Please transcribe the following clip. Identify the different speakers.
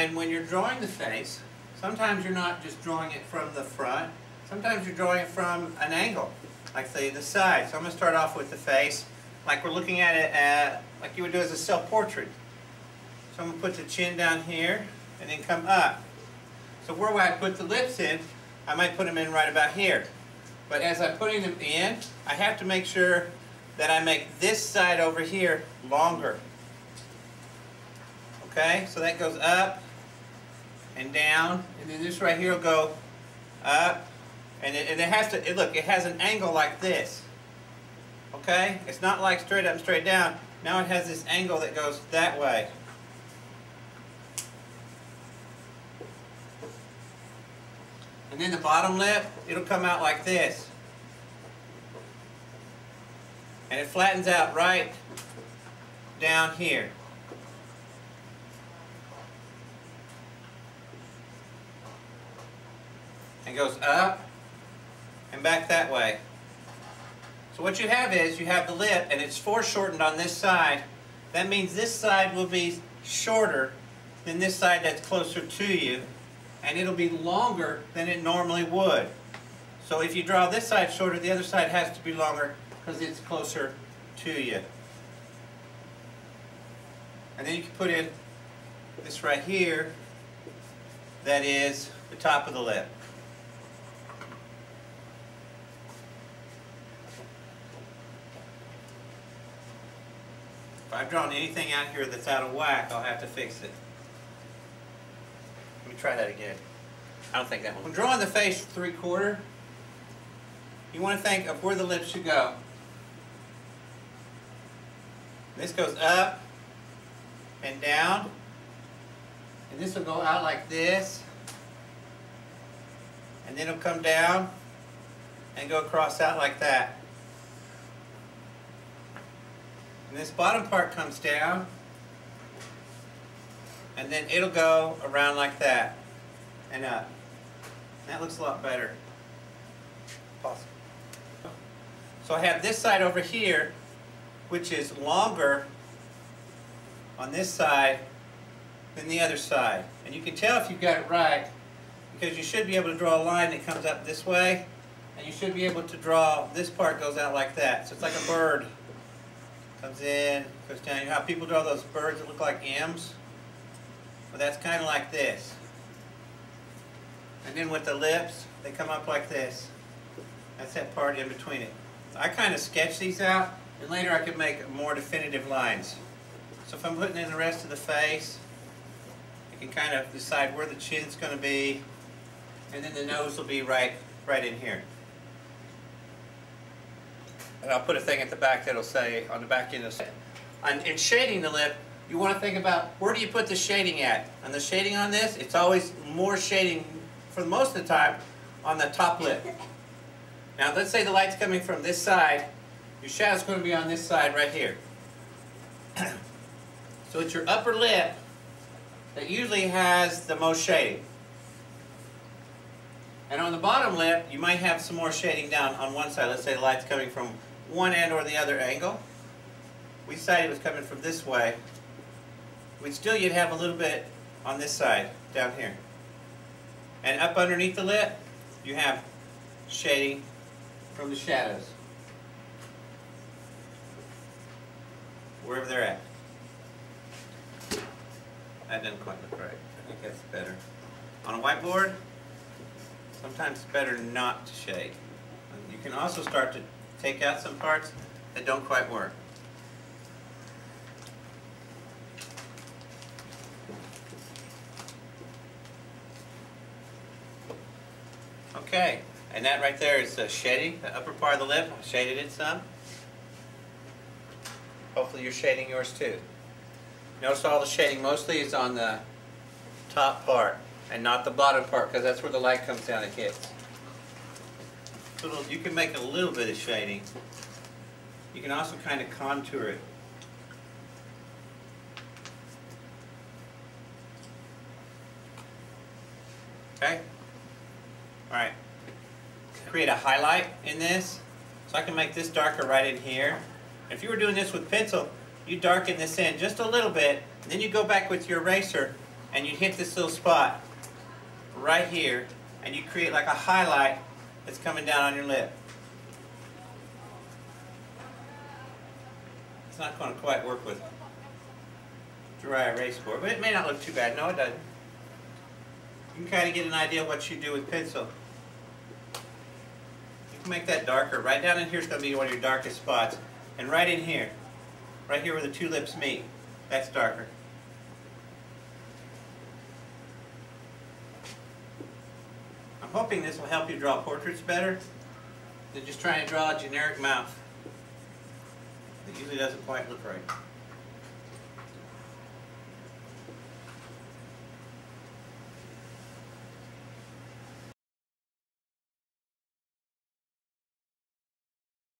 Speaker 1: And when you're drawing the face, sometimes you're not just drawing it from the front. Sometimes you're drawing it from an angle, like say the side. So I'm going to start off with the face, like we're looking at it like you would do as a self-portrait. So I'm going to put the chin down here and then come up. So where would I put the lips in? I might put them in right about here. But as I'm putting them in, I have to make sure that I make this side over here longer. Okay, so that goes up and down, and then this right here will go up, and it has to, look, it has an angle like this. Okay, it's not like straight up and straight down. Now it has this angle that goes that way. And then the bottom lip, it'll come out like this. And it flattens out right down here. And goes up and back that way. So what you have is, you have the lip and it's foreshortened on this side. That means this side will be shorter than this side that's closer to you. And it'll be longer than it normally would. So if you draw this side shorter, the other side has to be longer because it's closer to you. And then you can put in this right here, that is the top of the lip. If I've drawn anything out here that's out of whack, I'll have to fix it. Let me try that again. I don't think that one. When drawing the face 3/4, you want to think of where the lips should go. This goes up and down, and this will go out like this, and then it'll come down and go across out like that. And this bottom part comes down, and then it'll go around like that and up. And that looks a lot better. Possible. So I have this side over here, which is longer on this side than the other side. And you can tell if you've got it right, because you should be able to draw a line that comes up this way, and you should be able to draw, this part goes out like that. So it's like a bird. Comes in, goes down. You know how people draw those birds that look like M's? Well, that's kind of like this. And then with the lips, they come up like this. That's that part in between it. So I kind of sketch these out, and later I can make more definitive lines. So if I'm putting in the rest of the face, I can kind of decide where the chin's going to be, and then the nose will be right in here. And I'll put a thing at the back that'll say, on the back end, it'll say, in shading the lip, you want to think about, where do you put the shading at? On the shading on this, it's always more shading, for most of the time, on the top lip. Now let's say the light's coming from this side, your shadow's going to be on this side right here. So it's your upper lip that usually has the most shading. And on the bottom lip, you might have some more shading down on one side. Let's say the light's coming from one end or the other angle. We decided it was coming from this way. You'd have a little bit on this side, down here. And up underneath the lip, you have shading from the shadows. Wherever they're at. That doesn't quite look right. I think that's better. On a whiteboard, sometimes it's better not to shade. You can also start to take out some parts that don't quite work. Okay, and that right there is shading, the upper part of the lip. I shaded it some. Hopefully you're shading yours too. Notice all the shading mostly is on the top part and not the bottom part, because that's where the light comes down and hits. So you can make a little bit of shading. You can also kind of contour it. Okay? Alright. Create a highlight in this. So I can make this darker right in here. If you were doing this with pencil, you darken this in just a little bit, and then you go back with your eraser and you hit this little spot right here, and you create like a highlight that's coming down on your lip. It's not going to quite work with dry erase board, but it may not look too bad. No, it doesn't. You can kind of get an idea of what you do with pencil. You can make that darker. Right down in here is going to be one of your darkest spots. And right in here, right here where the two lips meet, that's darker. I'm hoping this will help you draw portraits better than just trying to draw a generic mouth. It usually doesn't quite look right.